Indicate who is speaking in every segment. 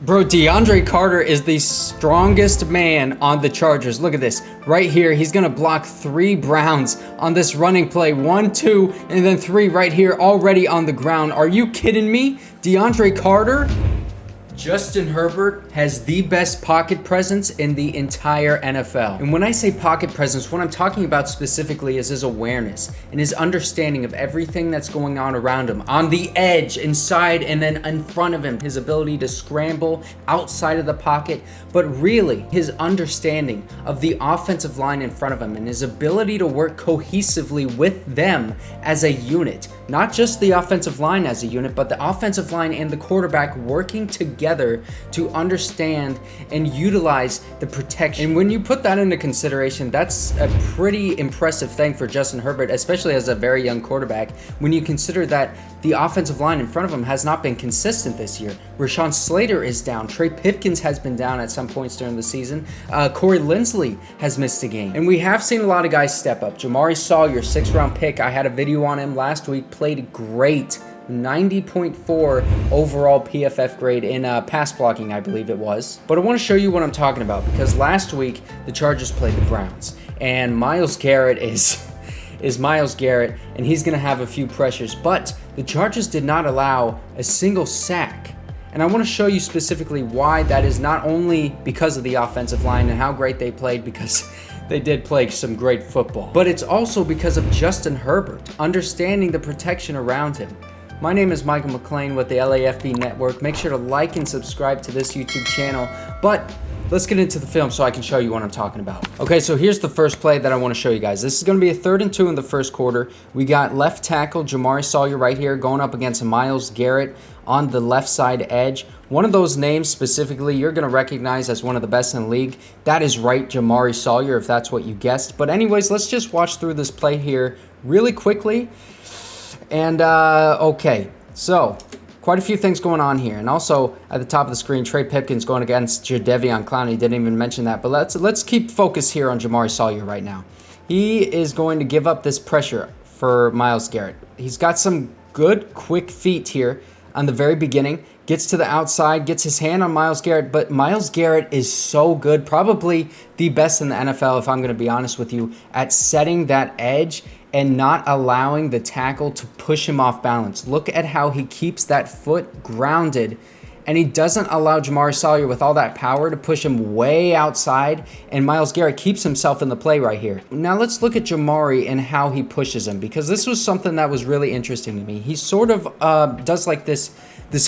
Speaker 1: Bro, DeAndre Carter is the strongest man on the Chargers. Look at this. Right here, he's going to block 3 Browns on this running play. 1, 2, and then 3 right here already on the ground. Are you kidding me? DeAndre Carter? Justin Herbert has the best pocket presence in the entire NFL. And when I say pocket presence, what I'm talking about specifically is his awareness and his understanding of everything that's going on around him, on the edge, inside, and then in front of him, his ability to scramble outside of the pocket, but really his understanding of the offensive line in front of him and his ability to work cohesively with them as a unit. Not just the offensive line as a unit, but the offensive line and the quarterback working together to understand and utilize the protection. And when you put that into consideration, that's a pretty impressive thing for Justin Herbert, especially as a very young quarterback, when you consider that the offensive line in front of him has not been consistent this year. Rashawn Slater is down. Trey Pipkins has been down at some points during the season. Corey Linsley has missed a game. And we have seen a lot of guys step up. Jamaree Salyer, 6th-round pick. I had a video on him last week. Played great. 90.4 overall PFF grade in pass blocking, I believe it was. But I want to show you what I'm talking about, because last week the Chargers played the Browns, and Myles Garrett is Myles Garrett, and he's going to have a few pressures, but the Chargers did not allow a single sack. And I want to show you specifically why that is, not only because of the offensive line and how great they played, because they did play some great football, but it's also because of Justin Herbert understanding the protection around him. My name is Michael McLean with the LAFB Network. Make sure to like and subscribe to this YouTube channel. But let's get into the film so I can show you what I'm talking about. Okay, so here's the first play that I want to show you guys. This is going to be a 3rd and 2 in the first quarter. We got left tackle Jamaree Salyer right here going up against Myles Garrett on the left side edge. One of those names specifically you're going to recognize as one of the best in the league. That is right, Jamaree Salyer, if that's what you guessed. But anyways, let's just watch through this play here really quickly. And, okay, so quite a few things going on here. And also at the top of the screen, Trey Pipkins going against Jadeveon. Clowney didn't even mention that. But let's keep focus here on Jamaree Salyer right now. He is going to give up this pressure for Myles Garrett. He's got some good, quick feet here on the very beginning. Gets to the outside, gets his hand on Myles Garrett. But Myles Garrett is so good, probably the best in the NFL, if I'm going to be honest with you, at setting that edge and not allowing the tackle to push him off balance. Look at how he keeps that foot grounded, and he doesn't allow Jamaree Salyer with all that power to push him way outside, and Myles Garrett keeps himself in the play right here. Now let's look at Jamaree and how he pushes him, because this was something that was really interesting to me. He sort of does like this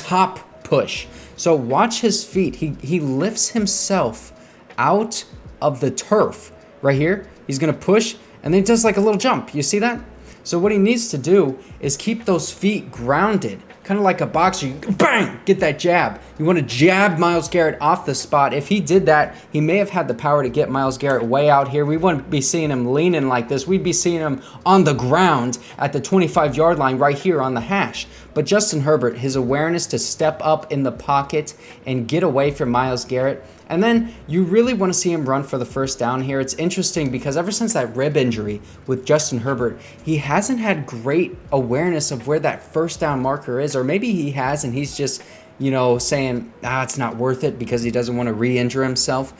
Speaker 1: hop push. So watch his feet. He lifts himself out of the turf right here. He's going to push, and then he does like a little jump. You see that? So what he needs to do is keep those feet grounded, kind of like a boxer. You bang, get that jab. You want to jab Myles Garrett off the spot. If he did that, he may have had the power to get Myles Garrett way out here. We wouldn't be seeing him leaning like this. We'd be seeing him on the ground at the 25-yard line right here on the hash. But Justin Herbert, his awareness to step up in the pocket and get away from Myles Garrett. And then you really want to see him run for the first down here. It's interesting because ever since that rib injury with Justin Herbert, he hasn't had great awareness of where that first down marker is. Or maybe he has and he's just, saying, it's not worth it because he doesn't want to re-injure himself.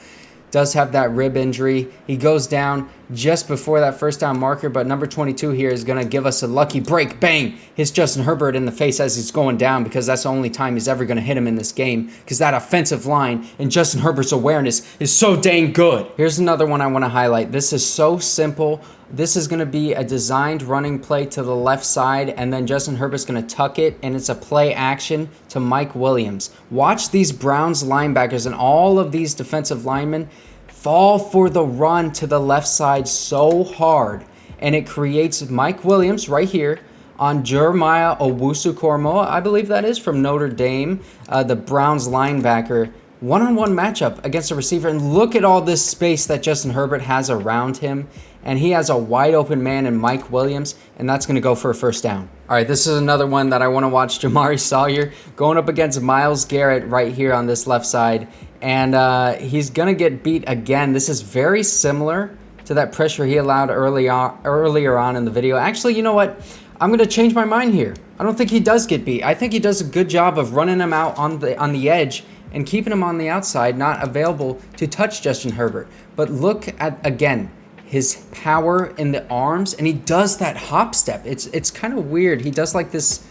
Speaker 1: Does have that rib injury. He goes down just before that first down marker, but number 22 here is going to give us a lucky break. Bang! Hits Justin Herbert in the face as he's going down, because that's the only time he's ever going to hit him in this game, because that offensive line and Justin Herbert's awareness is so dang good. Here's another one I want to highlight. This is so simple. This is going to be a designed running play to the left side, and then Justin Herbert's going to tuck it, and it's a play action to Mike Williams. Watch these Browns linebackers and all of these defensive linemen fall for the run to the left side so hard, and it creates Mike Williams right here on Jeremiah Owusu-Koramoah, I believe that is, from Notre Dame, the Browns linebacker. One-on-one matchup against a receiver, and look at all this space that Justin Herbert has around him, and he has a wide open man in Mike Williams, and that's going to go for a first down. All right, this is another one that I want to watch. Jamaree Salyer going up against Myles Garrett right here on this left side, and he's going to get beat again. This is very similar to that pressure he allowed earlier on in the video. Actually, you know what? I'm going to change my mind here. I don't think he does get beat. I think he does a good job of running him out on the edge and keeping him on the outside, not available to touch Justin Herbert. But look at, again, his power in the arms, and he does that hop step. It's kind of weird. He does like this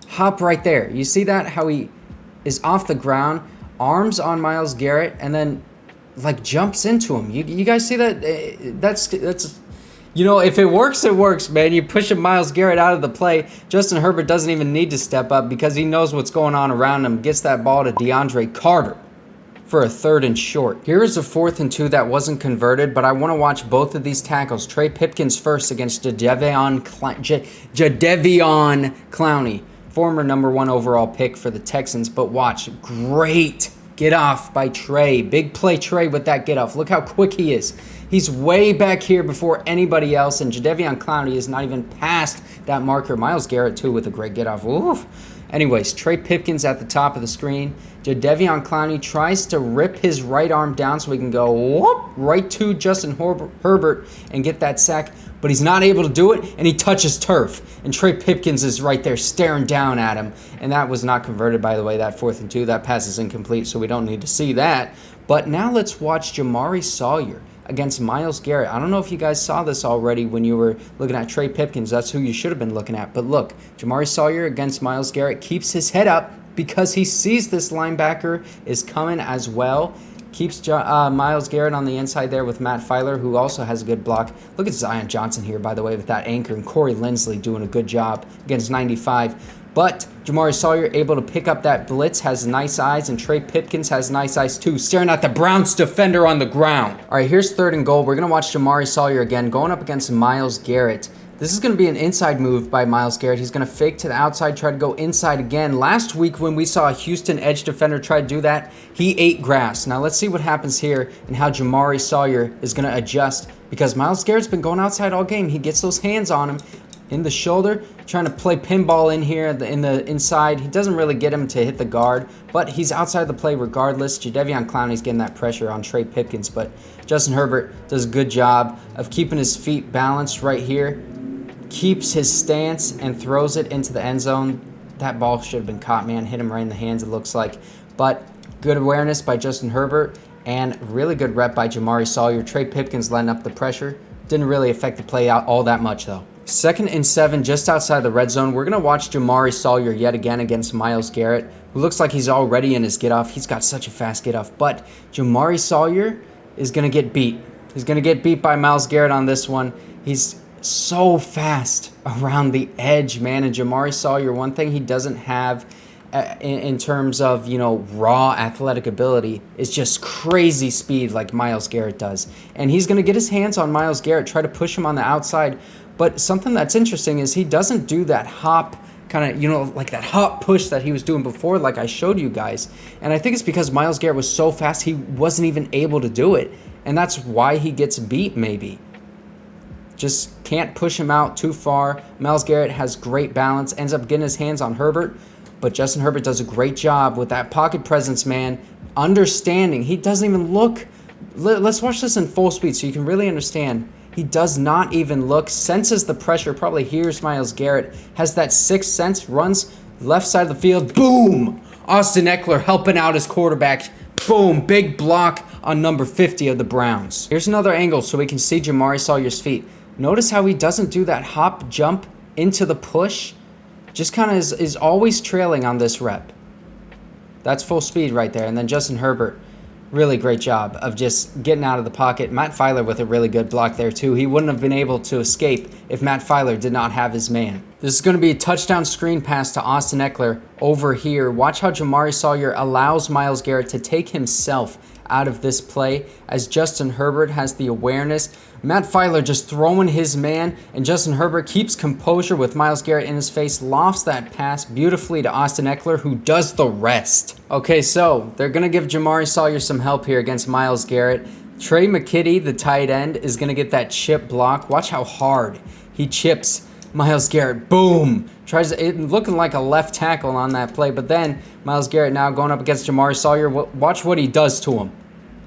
Speaker 1: hop right there. You see that? How he is off the ground, arms on Myles Garrett, and then like jumps into him. You guys see that? That's you know, if it works, it works, man. You push Myles Garrett out of the play. Justin Herbert doesn't even need to step up because he knows what's going on around him. Gets that ball to DeAndre Carter for a 3rd and short. Here is a 4th and 2 that wasn't converted, but I want to watch both of these tackles. Trey Pipkins first against Jadeveon Clowney, former #1 overall pick for the Texans. But watch, great get off by Trey. Big play Trey with that get off. Look how quick he is. He's way back here before anybody else, and Jadeveon Clowney is not even past that marker. Myles Garrett, too, with a great get off. Oof. Anyways, Trey Pipkins at the top of the screen. Jadeveon Clowney tries to rip his right arm down so he can go whoop, right to Justin Herbert and get that sack, but he's not able to do it, and he touches turf. And Trey Pipkins is right there staring down at him, and that was not converted, by the way, that 4th and 2. That pass is incomplete, so we don't need to see that. But now let's watch Jamaree Salyer against Myles Garrett. I don't know if you guys saw this already when you were looking at Trey Pipkins. That's who you should have been looking at. But look, Jamaree Salyer against Myles Garrett keeps his head up because he sees this linebacker is coming as well. Keeps Myles Garrett on the inside there with Matt Filer, who also has a good block. Look at Zion Johnson here, by the way, with that anchor, and Corey Linsley doing a good job against 95. But Jamaree Salyer able to pick up that blitz, has nice eyes, and Trey Pipkins has nice eyes too, staring at the Browns defender on the ground. All right, here's 3rd and goal. We're going to watch Jamaree Salyer again, going up against Myles Garrett. This is going to be an inside move by Myles Garrett. He's going to fake to the outside, try to go inside again. Last week when we saw a Houston edge defender try to do that, he ate grass. Now let's see what happens here and how Jamaree Salyer is going to adjust, because Myles Garrett's been going outside all game. He gets those hands on him in the shoulder, trying to play pinball in here in the inside. He doesn't really get him to hit the guard, but he's outside the play regardless. Jadeveon Clowney's getting that pressure on Trey Pipkins, but Justin Herbert does a good job of keeping his feet balanced right here, keeps his stance, and throws it into the end zone. That ball should have been caught, man. Hit him right in the hands, it looks like. But good awareness by Justin Herbert, and really good rep by Jamaree Salyer. Trey Pipkins letting up the pressure. Didn't really affect the play out all that much, though. 2nd and 7, just outside the red zone. We're going to watch Jamaree Salyer yet again against Myles Garrett, who looks like he's already in his get-off. He's got such a fast get-off. But Jamaree Salyer is going to get beat. He's going to get beat by Myles Garrett on this one. He's so fast around the edge, man. And Jamaree Salyer, one thing he doesn't have in terms of, you know, raw athletic ability is just crazy speed like Myles Garrett does. And he's going to get his hands on Myles Garrett, try to push him on the outside. But something that's interesting is he doesn't do that hop kind of, you know, like that hop push that he was doing before, like I showed you guys. And I think it's because Myles Garrett was so fast, he wasn't even able to do it. And that's why he gets beat, maybe. Just can't push him out too far. Myles Garrett has great balance, ends up getting his hands on Herbert. But Justin Herbert does a great job with that pocket presence, man. Understanding. He doesn't even look. Let's watch this in full speed so you can really understand. He does not even look, senses the pressure, probably hears Myles Garrett, has that sixth sense, runs left side of the field, boom! Austin Ekeler helping out his quarterback, boom, big block on number 50 of the Browns. Here's another angle so we can see Jamaree Salyer's feet. Notice how he doesn't do that hop jump into the push, just kind of is always trailing on this rep. That's full speed right there. And then Justin Herbert, really great job of just getting out of the pocket. Matt Filer with a really good block there too. He wouldn't have been able to escape if Matt Filer did not have his man. This is going to be a touchdown screen pass to Austin Ekeler over here. Watch how Jamaree Salyer allows Myles Garrett to take himself out of this play as Justin Herbert has the awareness. Matt Filer just throwing his man, and Justin Herbert keeps composure with Myles Garrett in his face, lofts that pass beautifully to Austin Ekeler, who does the rest. Okay, so they're going to give Jamaree Salyer some help here against Myles Garrett. Trey McKitty, the tight end, is going to get that chip block. Watch how hard he chips Myles Garrett. Boom! Tries it looking like a left tackle on that play, but then Myles Garrett now going up against Jamaree Salyer. Watch what he does to him.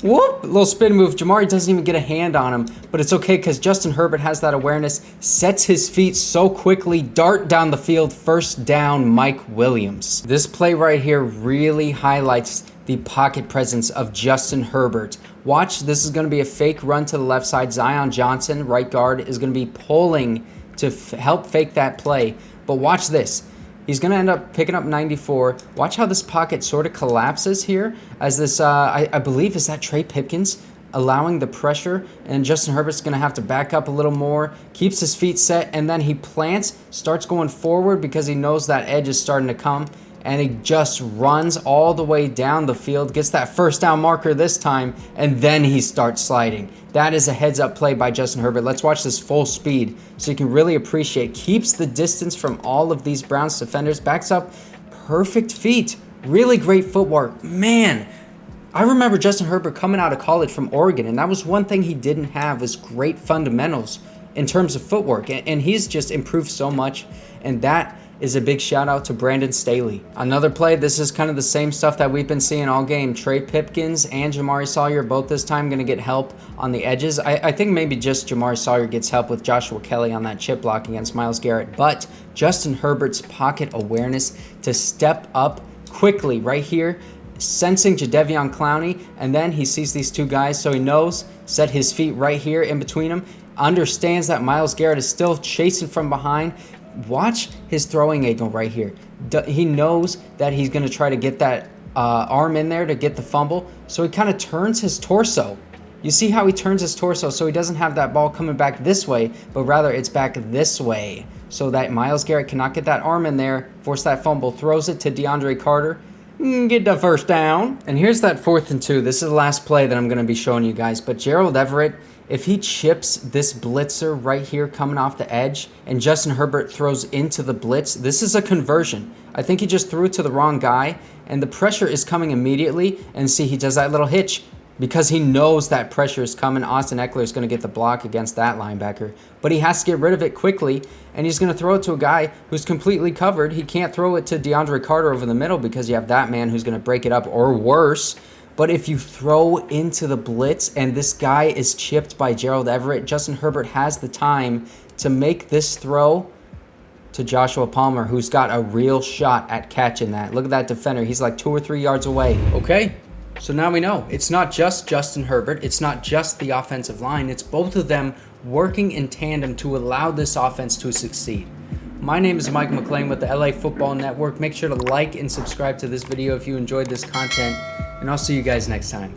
Speaker 1: Whoop! Little spin move. Jamaree doesn't even get a hand on him, but it's okay because Justin Herbert has that awareness, sets his feet so quickly, dart down the field, first down, Mike Williams. This play right here really highlights the pocket presence of Justin Herbert. Watch, this is going to be a fake run to the left side. Zion Johnson, right guard, is going to be pulling to help fake that play. But watch this. He's going to end up picking up 94. Watch how this pocket sort of collapses here as this, I believe, is that Trey Pipkins allowing the pressure, and Justin Herbert's going to have to back up a little more, keeps his feet set, and then he plants, starts going forward because he knows that edge is starting to come, and he just runs all the way down the field, gets that first down marker this time, and then he starts sliding. That is a heads-up play by Justin Herbert. Let's watch this full speed so you can really appreciate. Keeps the distance from all of these Browns defenders, backs up, perfect feet, really great footwork. Man, I remember Justin Herbert coming out of college from Oregon, and that was one thing he didn't have, was great fundamentals in terms of footwork, and he's just improved so much, and that is a big shout out to Brandon Staley. Another play, this is kind of the same stuff that we've been seeing all game. Trey Pipkins and Jamaree Salyer both this time going to get help on the edges. I think maybe just Jamaree Salyer gets help with Joshua Kelly on that chip block against Myles Garrett, but Justin Herbert's pocket awareness to step up quickly right here, sensing Jadeveon Clowney, and then he sees these two guys, so he knows, set his feet right here in between them, understands that Myles Garrett is still chasing from behind. Watch his throwing angle right here. He knows that he's going to try to get that arm in there to get the fumble, so he kind of turns his torso. You see how he turns his torso, so he doesn't have that ball coming back this way, but rather it's back this way, so that Myles Garrett cannot get that arm in there, force that fumble, throws it to DeAndre Carter, get the first down. And here's that 4th and 2. This is the last play that I'm going to be showing you guys. But Gerald Everett, if he chips this blitzer right here coming off the edge and Justin Herbert throws into the blitz, this is a conversion. I think he just threw it to the wrong guy, and the pressure is coming immediately. And see, he does that little hitch because he knows that pressure is coming. Austin Eckler is going to get the block against that linebacker, but he has to get rid of it quickly, and he's going to throw it to a guy who's completely covered. He can't throw it to DeAndre Carter over the middle because you have that man who's going to break it up, or worse. But if you throw into the blitz and this guy is chipped by Gerald Everett, Justin Herbert has the time to make this throw to Joshua Palmer, who's got a real shot at catching that. Look at that defender. He's like 2 or 3 yards away. Okay, so now we know. It's not just Justin Herbert. It's not just the offensive line. It's both of them working in tandem to allow this offense to succeed. My name is Mike McLean with the LA Football Network. Make sure to like and subscribe to this video if you enjoyed this content, and I'll see you guys next time.